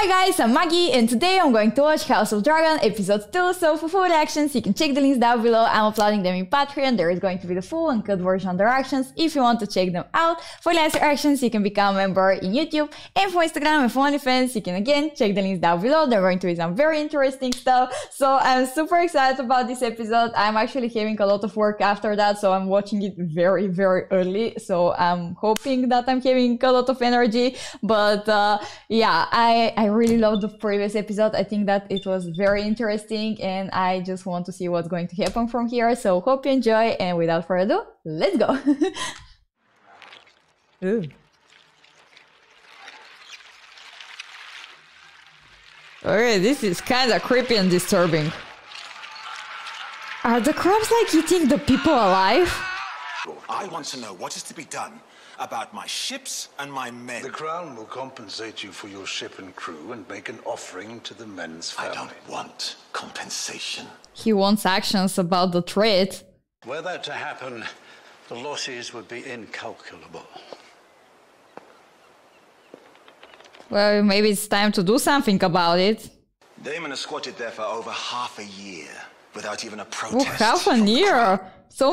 Hi guys, I'm Maggie and today I'm going to watch House of Dragon episode 2, so for full reactions you can check the links down below. I'm uploading them in Patreon, there is going to be the full and cut version of the reactions if you want to check them out. For lesser reactions you can become a member in YouTube, and for Instagram and for OnlyFans you can again check the links down below. There are going to be some very interesting stuff, so I'm super excited about this episode. I'm actually having a lot of work after that, so I'm watching it very early, so I'm hoping that I'm having a lot of energy. But yeah, I really loved the previous episode. I think that it was very interesting and I just want to see what's going to happen from here. So hope you enjoy, and without further ado, let's go. Ooh. Okay, this is kind of creepy and disturbing. Are the crabs like eating the people alive? I want to know what is to be done about my ships and my men. The Crown will compensate you for your ship and crew and make an offering to the men's family. I don't want compensation. He wants actions about the trade. Were that to happen, the losses would be incalculable. Well, maybe it's time to do something about it. Daemon has squatted there for over half a year without even a Oh, protest. half a year! So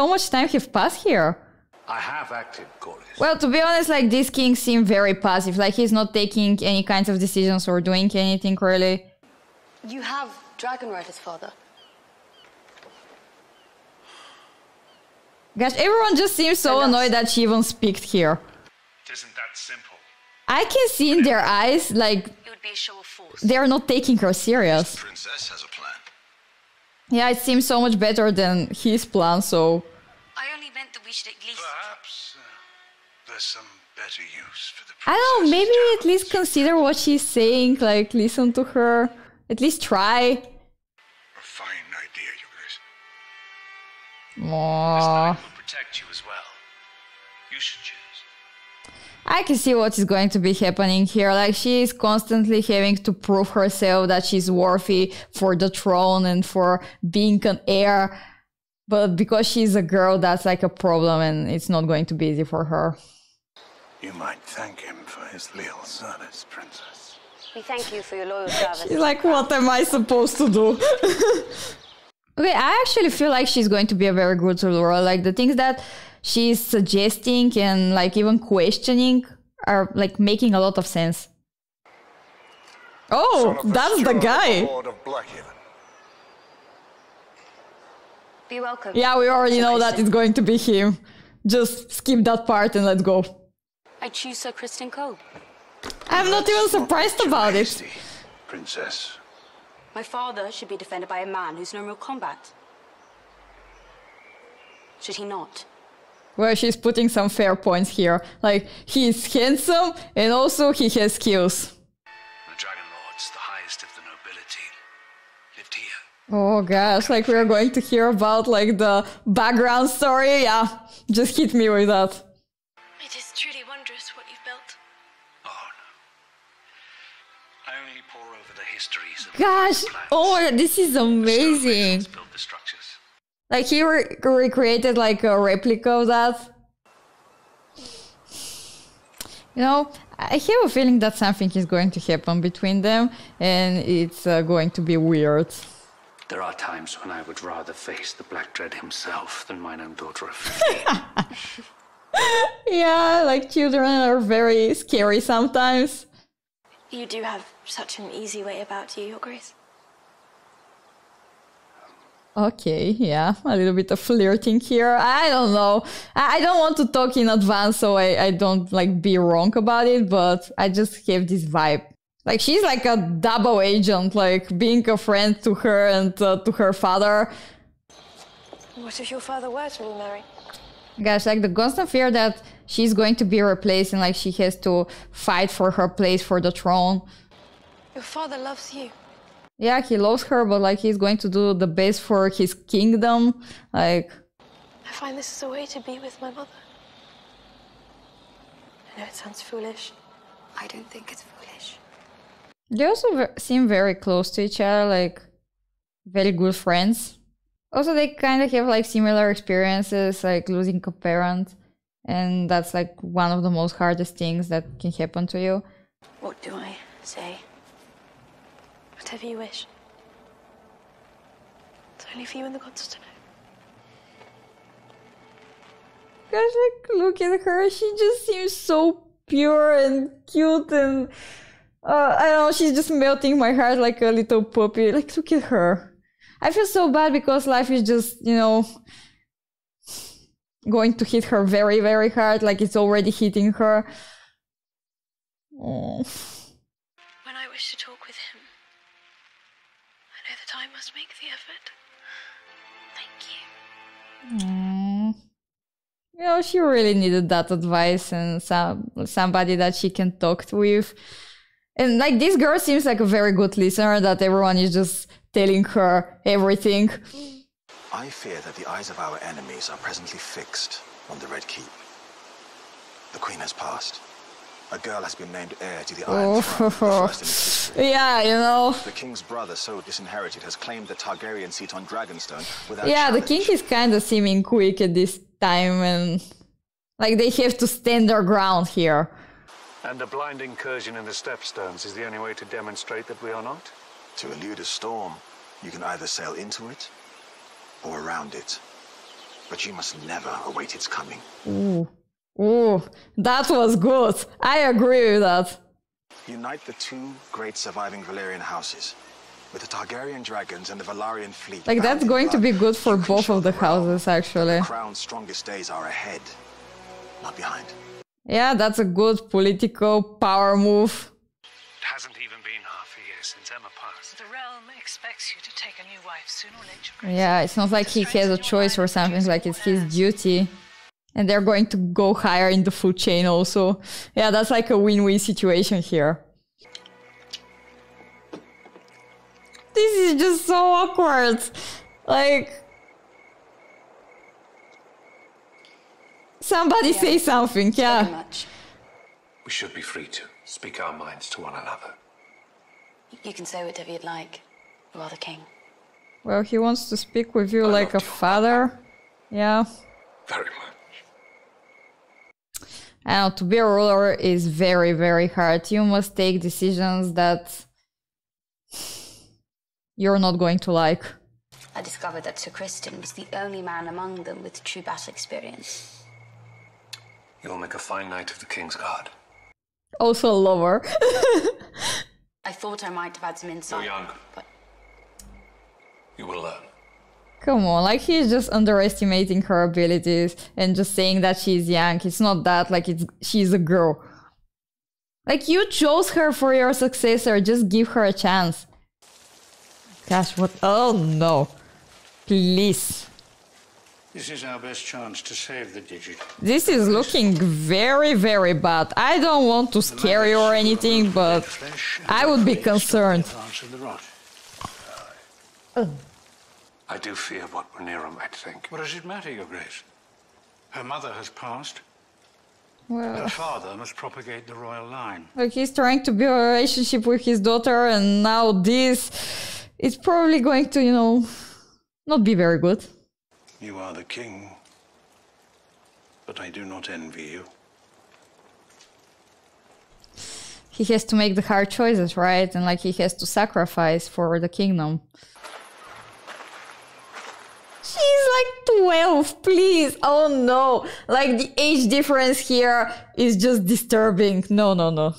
much time have passed here. I have acted, Corlys. Well, to be honest, like, this king seemed very passive. Like, he's not taking any kinds of decisions or doing anything, really. You have Dragonrider's father. Gosh, everyone just seems so annoyed that she even speaks here. It isn't that simple. I can see in their eyes, like, It would be a show of force. they're not taking her serious. The princess has a plan. Yeah, it seems so much better than his plan, so... I only meant that we should at least... Perhaps there's some better use for the I don't know, maybe princess's at least talents. consider what she's saying, like, listen to her. At least try. A fine idea, Your Grace. This Aww. knight will protect you as well. You should choose. I can see what is going to be happening here. Like, she is constantly having to prove herself that she's worthy for the throne and for being an heir. But because she's a girl, that's like a problem, and it's not going to be easy for her. You might thank him for his leal service, Princess. We thank you for your loyal service. She's like, what am I supposed to do? Okay, I actually feel like she's going to be a very good ruler. Like, the things that she's suggesting and like even questioning are like making a lot of sense. Oh, that's the guy. Lord of Blackhaven. Be welcome. Yeah, we already know that it's going to be him. Just skip that part and let's go. I choose Sir Kristen Cole. I'm not even surprised about it. Majesty, Princess. My father should be defended by a man who's known real combat. Should he not? Well, she's putting some fair points here. Like, he's handsome and also he has skills. The Dragon Lords, the highest of the nobility, lived here. Oh gosh, like we're going to hear about like the background story. Yeah, just hit me with that. It is truly wondrous what you've built. Oh no. I only pore over the histories of Gosh, plans. oh, this is amazing. Stonemasons built the structures. Like, he recreated like a replica of that. You know, I have a feeling that something is going to happen between them, and it's going to be weird. There are times when I would rather face the Black Dread himself than mine own daughter of 15. Yeah, like, children are very scary sometimes. You do have such an easy way about you, Your Grace. Okay, yeah, a little bit of flirting here. I don't know. I don't want to talk in advance, so I don't like be wrong about it, but I just have this vibe. Like, she's like a double agent, like being a friend to her and to her father. What if your father were to remarry? Gosh, like the constant fear that she's going to be replaced and like she has to fight for her place for the throne. Your father loves you. Yeah, he loves her, but like he's going to do the best for his kingdom. Like, I find this is a way to be with my mother. I know it sounds foolish. I don't think it's foolish. they also seem very close to each other, like very good friends. Also, they kind of have like similar experiences, like losing a parent. And that's like one of the most hardest things that can happen to you. What do I Say whatever you wish. It's only for you and the gods to know. Gosh, like, look at her. She just seems so pure and cute, and I don't know, she's just melting my heart like a little puppy. Like, look at her. I feel so bad because life is just, you know, going to hit her very, very hard. Like, it's already hitting her. Oh. When I wish to talk with him, I know that I must make the effort. Thank you. You know, she really needed that advice and somebody that she can talk with. And like, this girl seems like a very good listener, that everyone is just telling her everything. I fear that the eyes of our enemies are presently fixed on the Red Keep. The Queen has passed. A girl has been named heir to the Iron Throne, the first in its history. Yeah, you know. The king's brother, so disinherited, has claimed the Targaryen seat on Dragonstone without Yeah, challenge. the king is kind of seeming weak at this time, and like, they have to stand their ground here. And a blind incursion in the Stepstones is the only way to demonstrate that we are not? To elude a storm, you can either sail into it or around it. But you must never await its coming. Ooh, that was good. I agree with that. Unite the two great surviving Valyrian houses, with the Targaryen dragons and the Valyrian fleet. Like, that's going to be good for You can both show of the the realm houses, actually. The crown's strongest days are ahead, not behind. Yeah, that's a good political power move. It hasn't even been half a year since Emma passed. The realm expects you to take a new wife sooner or later, Grace. Yeah, it's not like he has a choice or something, like it's his duty. And they're going to go higher in the food chain also. Yeah, that's like a win-win situation here. This is just so awkward. Like, somebody say something, yeah. Very much. We should be free to speak our minds to one another. You can say whatever you'd like. You are the king. Well, he wants to speak with you like a father. Yeah. Very much. And to be a ruler is very, very hard. You must take decisions that you're not going to like. I discovered that Sir Criston was the only man among them with true battle experience. You'll make a fine knight of the King's Guard. Also a lover. I thought I might have had some insight. You're young. But You will learn. Come on, like, he's just underestimating her abilities and just saying that she's young. It's not that, like, she's a girl. Like, you chose her for your successor, just give her a chance. Gosh, what? Oh no. Please. This is our best chance to save the digit. This is looking very, very bad. I don't want to scare you or anything, but I would be concerned. I do fear what Rhaenyra might think. What does it matter, Your Grace? Her mother has passed. Well, Her father must propagate the royal line. like, he's trying to build a relationship with his daughter, and now this is probably going to, you know, not be very good. You are the king, but I do not envy you. He has to make the hard choices, right? And like, he has to sacrifice for the kingdom. She's like 12, please. Oh no. Like, the age difference here is just disturbing. No, no, no.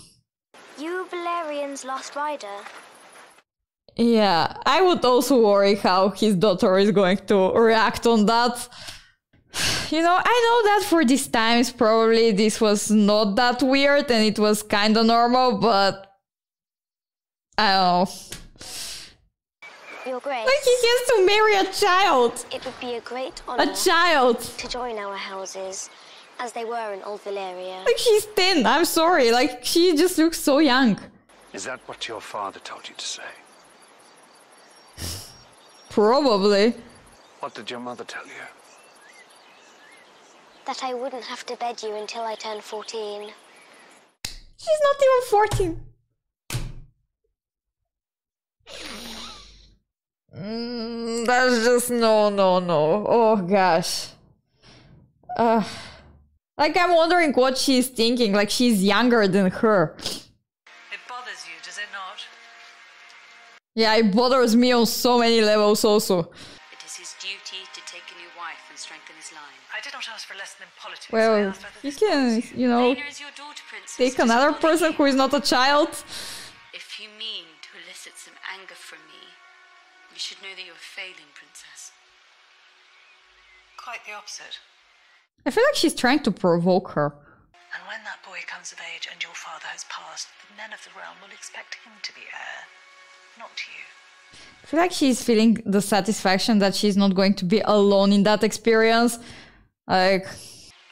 You Valerian's last rider. Yeah, I would also worry how his daughter is going to react on that. You know, I know that for these times, probably this was not that weird and it was kind of normal, but I don't know. Your Grace, Like, he has to marry a child. it would be a great A honor child. to join our houses, as they were in Old Valyria. Like, she's 10. I'm sorry. Like, she just looks so young. Is that what your father told you to say? Probably. What did your mother tell you? That I wouldn't have to bed you until I turned 14. She's not even 14. That's just no, no, no. Oh gosh. Like, I'm wondering what she's thinking. Like, she's younger than her. It bothers you, does Yeah, it bothers me on so many levels also. It is his duty to take a new wife and strengthen his line. I did not ask for a lesson in politics. I Well, asked whether you this can, was you know, Lena is your daughter, Princess. take another person who is not a child. If you mean to elicit some anger from me, you should know that you're failing, Princess. quite the opposite. I feel like she's trying to provoke her. And when that boy comes of age and your father has passed, the men of the realm will expect him to be heir, not you. I feel like she's feeling the satisfaction that she's not going to be alone in that experience. Like,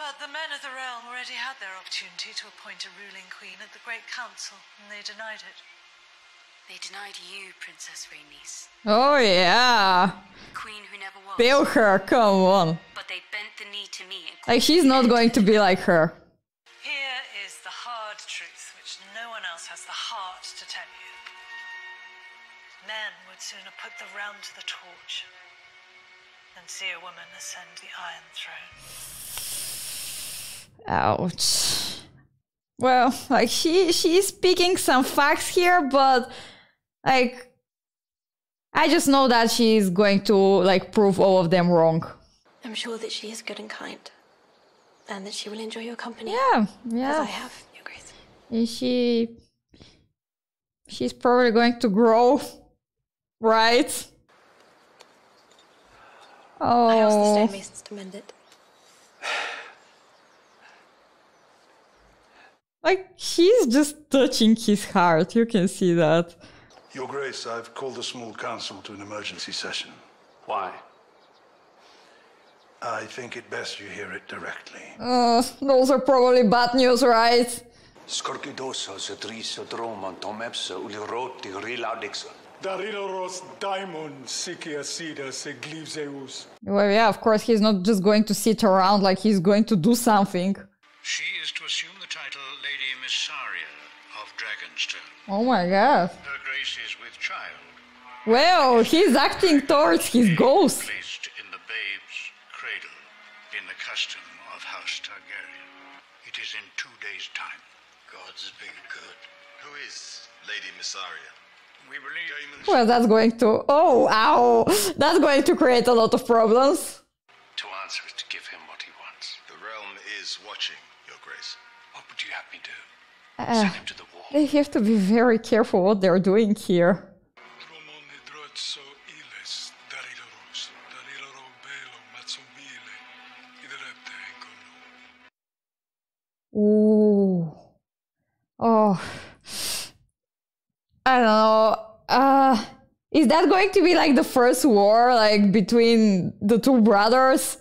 But the men of the realm already had their opportunity to appoint a ruling queen at the Great Council, and they denied it. They denied you, Princess Rhaenys. oh yeah. Queen who never was. Fail her, come on. But they bent the knee to me and Like, she's not going to be like her. Here is the hard truth, which no one else has the heart to tell you. Men would sooner put the realm to the torch than see a woman ascend the Iron Throne. Ouch. Well, like, she's speaking some facts here, but, like, I just know that she's going to, like, prove all of them wrong. I'm sure that she is good and kind, and that she will enjoy your company. Yeah, As I yeah. have, Your Grace. And she's probably going to grow, right? I asked the Oh, stonemasons to mend it. like, she's just touching his heart. You can see that. Your Grace, I've called the small council to an emergency session. Why? I think it best you hear it directly. Those are probably bad news, right? Skorkidosa se trisa droman tomepsa uliroti rilaudixon. Dariloros daimon sikia sida se glivzeus. Well, yeah, of course, he's not just going to sit around, like, he's going to do something. She is to assume the title Lady Missaria of Dragonstone. Oh my god. Her Grace is with child, Well, he's acting towards his ghost. placed in the babe's cradle, in the custom of House Targaryen. It is in 2 days' time. God's been good. Who is Lady Missaria? We believe Daemon's Well, that's going to... Oh, ow! That's going to create a lot of problems. To answer is to give him what he wants. The realm is watching, Your Grace. What would you have me do? Uh, Send him to the wall. They have to be very careful what they're doing here. Tromon hidrotso iles dariloros. Dariloro belo matsomile. Iderepte enkono. Ooh. Oh. I don't know. Is that going to be like the first war, like, between the two brothers?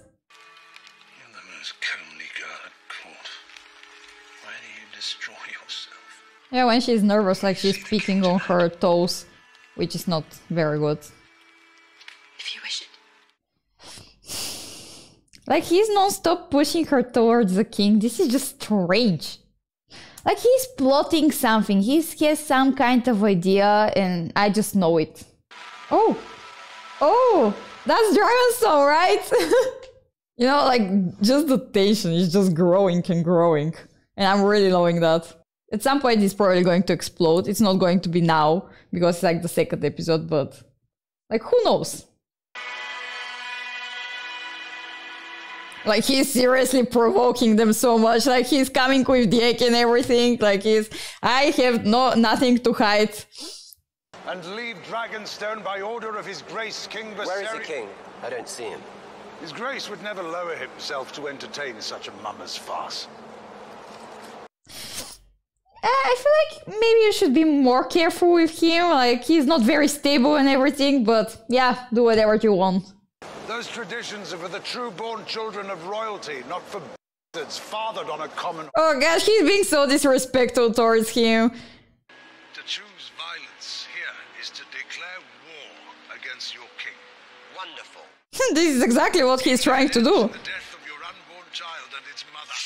You're the most comely girl at court. Why do you destroy yourself? Yeah, when she's nervous, like, she's speaking on her toes, which is not very good. If you wish it. Like, he's non-stop pushing her towards the king. This is just strange. Like, he's plotting something. He has some kind of idea, and I just know it. Oh! Oh! That's Dragonstone, right? You know, like, just the tension is just growing and growing. And I'm really loving that. At some point, it's probably going to explode. It's not going to be now, because it's like the second episode, but... like, who knows? Like, he's seriously provoking them so much. Like, he's coming with the egg and everything. Like, I have nothing to hide. And leave Dragonstone by order of His Grace King Viserion. Where is the king? I don't see him. His Grace would never lower himself to entertain such a mummer's farce. I feel like maybe you should be more careful with him. Like, he's not very stable and everything, but yeah, do whatever you want. Those traditions are for the true-born children of royalty, not for bastards fathered on a common... Oh gosh, he's being so disrespectful towards him. To choose violence here is to declare war against your king. Wonderful. This is exactly what he's trying to do. The death of your unborn child and its mother.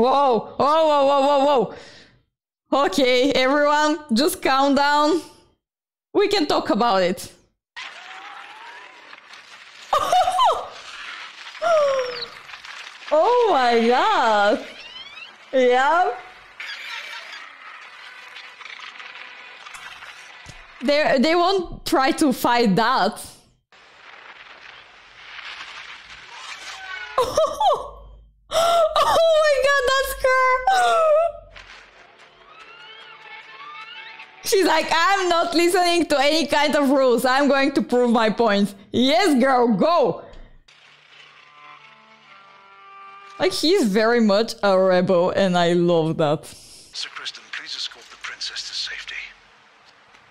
Whoa, whoa, whoa, whoa, whoa, whoa. Okay, everyone, just calm down. We can talk about it. Oh my god. Yeah. They won't try to fight that. Oh my god, that's her! She's like, I'm not listening to any kind of rules. I'm going to prove my point. Yes, girl, go! Like, she's very much a rebel, and I love that. Sir Kristen, please escort the princess to safety.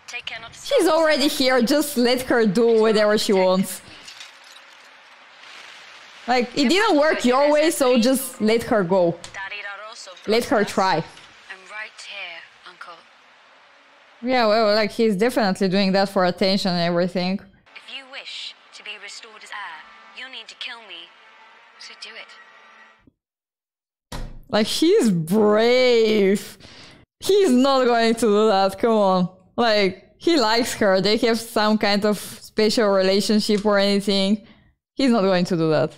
Take care not to She's already here, just let her do whatever she wants. Like, it didn't work your way, so just let her go. Let her try. I'm right here, Uncle. Yeah, well, like, he's definitely doing that for attention and everything. If you wish to be restored as heir, you'll need to kill me. So do it. Like, she's brave. He's not going to do that, come on. Like, he likes her. They have some kind of special relationship or anything. He's not going to do that.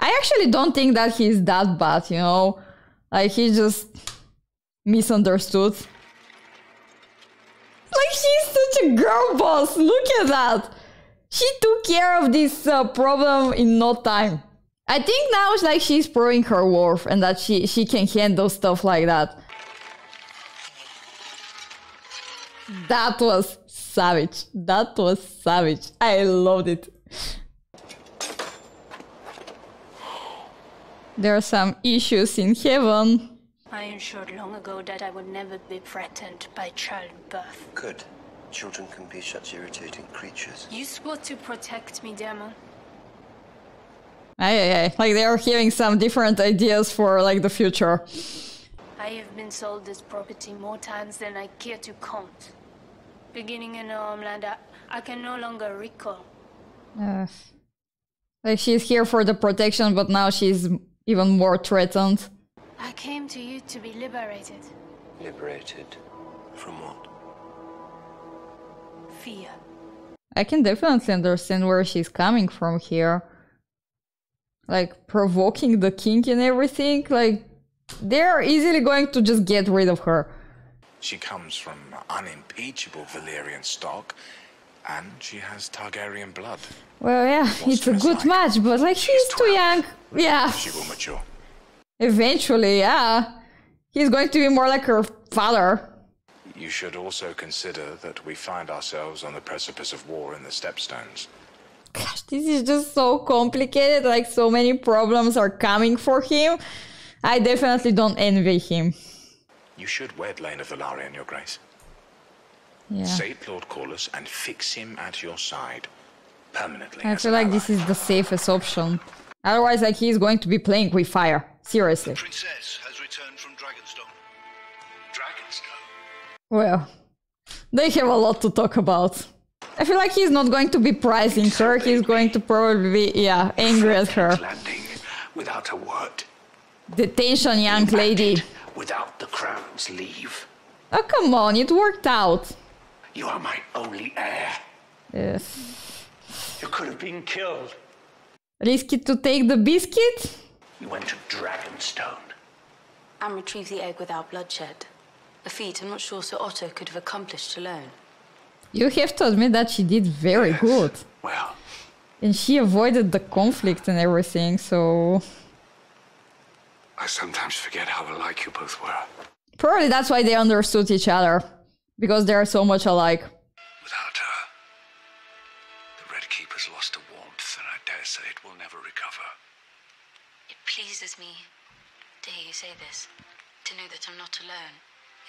I actually don't think that he's that bad, you know? Like, he just misunderstood. Like, she's such a girl boss. Look at that. She took care of this problem in no time. I think now it's like she's proving her worth and that she can handle stuff like that. That was savage. That was savage. I loved it. There are some issues in heaven. I ensured long ago that I would never be threatened by childbirth. Good. Children can be such irritating creatures. You swore to protect me, Demon. Like, they are having some different ideas for, like, the future. I have been sold this property more times than I care to count. Beginning in a homeland I can no longer recall. Like, she's here for the protection, but now she's even more threatened. I came to you to be liberated. Liberated? From what? Fear. I can definitely understand where she's coming from here. Like, provoking the king and everything. Like, they're easily going to just get rid of her. She comes from unimpeachable Valyrian stock, and she has Targaryen blood. Well, yeah, it's a good match, but, like, she's too young. Yeah. She will mature. Eventually, yeah. He's going to be more like her father. You should also consider that we find ourselves on the precipice of war in the Stepstones. Gosh, this is just so complicated. Like, so many problems are coming for him. I definitely don't envy him. You should wed Lena Velaryon, Your Grace. Yeah. Save Lord Corlys and fix him at your side. Permanently. I feel like this is the safest option. Otherwise, like, he's going to be playing with fire. Seriously. The princess has returned from Dragonstone. Dragonstone? Well, they have a lot to talk about. I feel like he's not going to be prizing her. He's going to probably be, yeah, angry at her. Landing without a word. Detention, young lady. Without the crown's leave. Oh, come on, it worked out. You are my only heir. Yes. You could have been killed. Risky to take the biscuit? You went to Dragonstone. And retrieve the egg without bloodshed. A feat I'm not sure Sir Otto could have accomplished alone. You have to admit that she did very good. Well. And she avoided the conflict and everything, so... I sometimes forget how alike you both were. Probably that's why they understood each other. Because they are so much alike. Without her, the Red Keeper's lost a warmth, and I dare say it will never recover. It pleases me to hear you say this. To know that I'm not alone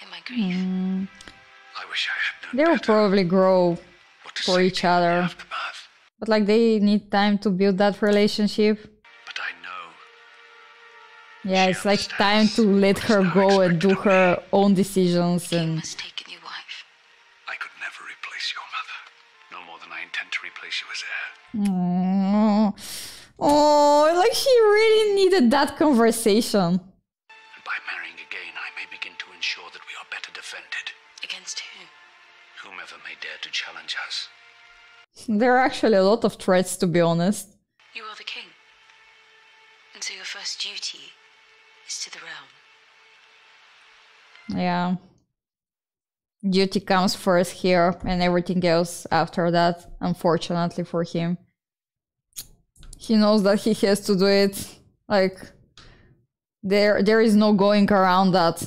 in my grief. I wish I had known They will better. probably grow for each other. Aftermath. But like, they need time to build that relationship. But I know. Yeah, it's like time to let her go and do her own decisions and... Mistaken you, wife. I could never replace your mother. No more than I intend to replace you as heir. Oh, oh, like she really needed that conversation. And by marrying again, I may begin to ensure that we are better defended. Against who? Whomever may dare to challenge us. There are actually a lot of threats, to be honest. You are the king. And so your first duty is to the realm. Yeah. duty comes first here and everything else after that, unfortunately for him. He knows that he has to do it. Like, there is no going around that.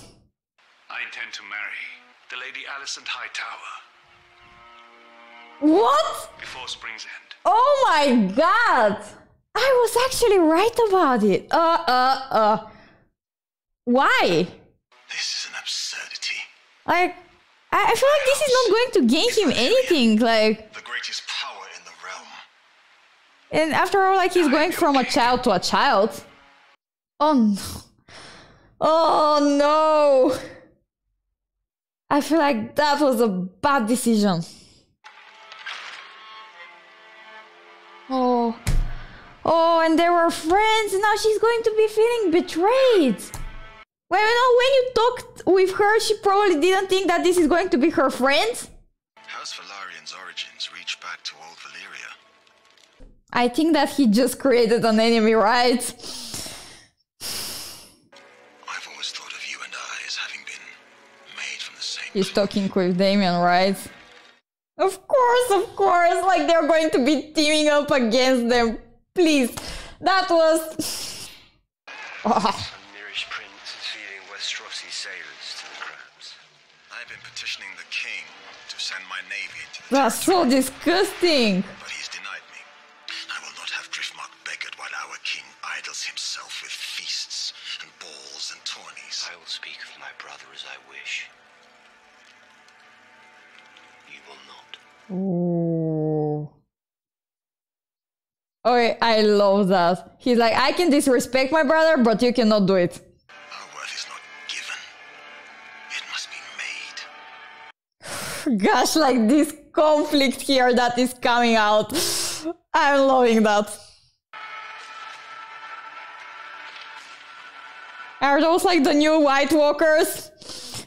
I intend to marry the Lady Alicent Hightower. What? Before spring's end. Oh my god! I was actually right about it. Why? This is an absurdity. Like, I feel like this is not going to gain him anything. Like, the greatest power in the realm. And after all, like, he's going from a child to a child. Oh no. Oh no. I feel like that was a bad decision. Oh. Oh, and they were friends. Now she's going to be feeling betrayed. Well, you know, when you talked with her, she probably didn't think that this is going to be her friend. House Valarian's origins reach back to old Valyria. I think that he just created an enemy, right? I've always thought of you and I as having been made from the same. He's talking with Damien, right? Of course, like they're going to be teaming up against them. Please, that was... Some nearish prince is feeding Westerosi sailors to the crabs. I've been petitioning the king to send my navy into the That's so disgusting. But he's denied me. I will not have Driftmark beggared while our king idles himself with feasts and balls and tourneys. I will speak of my brother as I wish. You will not. Ooh. Okay, I love that. He's like, I can disrespect my brother, but you cannot do it. Our worth is not given. It must be made. Gosh, like this conflict here that is coming out. I'm loving that. Are those like the new White Walkers?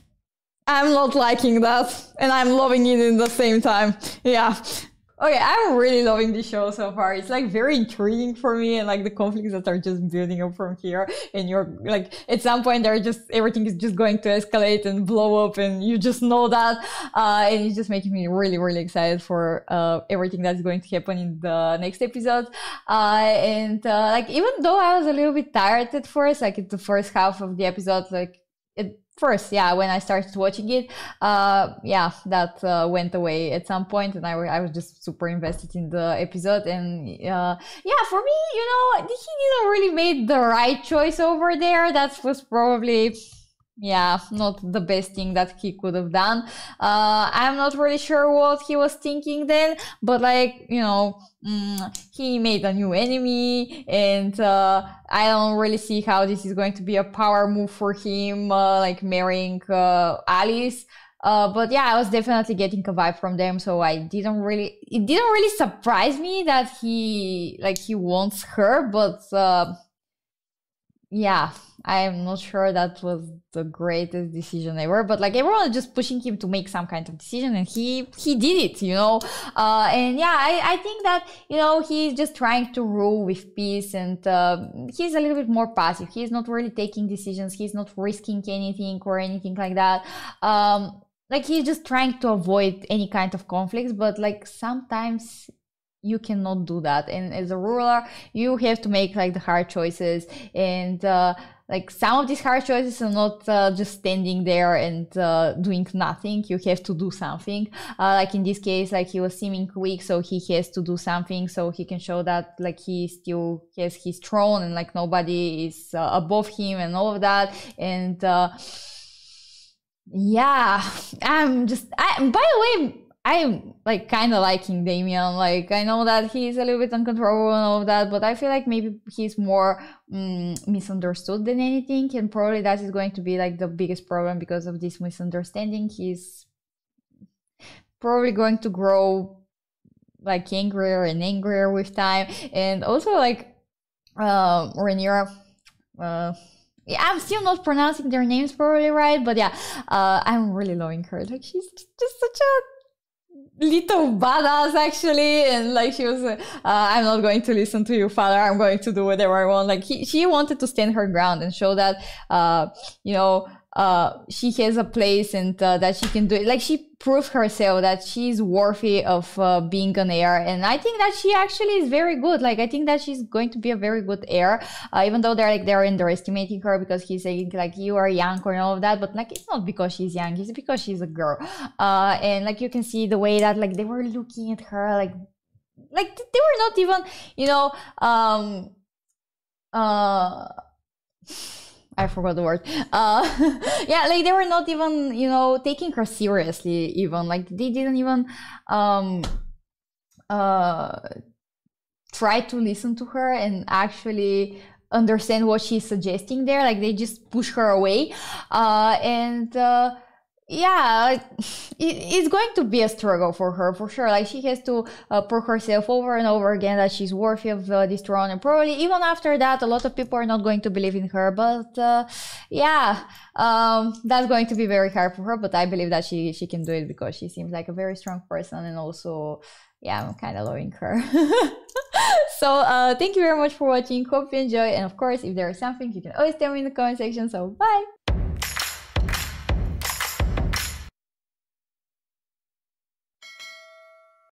I'm not liking that, and I'm loving it in the same time. Yeah. Okay, I'm really loving the show so far. It's like very intriguing for me, and like the conflicts that are just building up from here. And you're like, at some point, everything is just going to escalate and blow up, and you just know that. And it's just making me really, really excited for everything that's going to happen in the next episode. Like, even though I was a little bit tired at first, like in the first half of the episode, like when I started watching it, that went away at some point, and I was just super invested in the episode. And for me, you know, he didn't really make the right choice over there. That was probably not the best thing that he could have done. I'm not really sure what he was thinking then, but like, you know, he made a new enemy, and I don't really see how this is going to be a power move for him, like marrying Alice. But yeah, I was definitely getting a vibe from them, so it didn't really surprise me that he wants her, but I'm not sure that was the greatest decision ever, but like everyone was just pushing him to make some kind of decision, and he did it, you know. I think that, you know, he's just trying to rule with peace, and he's a little bit more passive. He's not really taking decisions. He's not risking anything or anything like that. Like, he's just trying to avoid any kind of conflicts, but like sometimes you cannot do that, and as a ruler you have to make like the hard choices, and like some of these hard choices are not just standing there and doing nothing. You have to do something. Like in this case, like he was seeming weak, so he has to do something so he can show that like he still has his throne, and like nobody is above him and all of that. And by the way, I'm like kind of liking Damien. Like, I know that he's a little bit uncontrollable and all of that, but I feel like maybe he's more misunderstood than anything, and probably that is going to be like the biggest problem because of this misunderstanding. He's probably going to grow like angrier and angrier with time, and also like Rhaenyra. I'm still not pronouncing their names probably right, but I'm really loving her. Like, she's just such a little badass actually, and like she was I'm not going to listen to you, father, I'm going to do whatever I want. Like she wanted to stand her ground and show that you know, she has a place and that she can do it. Like, she proved herself that she's worthy of being an heir, and I think that she actually is very good. Like, I think that she's going to be a very good heir, even though they're underestimating her because he's saying like you are young or all of that, but like it's not because she's young, it's because she's a girl. And like you can see the way that like they were looking at her, like they were not even, you know, I forgot the word. Yeah, like they were not even, you know, taking her seriously even. Like they didn't even try to listen to her and actually understand what she's suggesting there. Like they just push her away. Yeah, it's going to be a struggle for her, for sure. Like, she has to prove herself over and over again that she's worthy of this throne. And probably even after that, a lot of people are not going to believe in her. But yeah, that's going to be very hard for her. But I believe that she can do it because she seems like a very strong person. And also, yeah, I'm kind of loving her. So thank you very much for watching. Hope you enjoy. And of course, if there is something, you can always tell me in the comment section. So bye!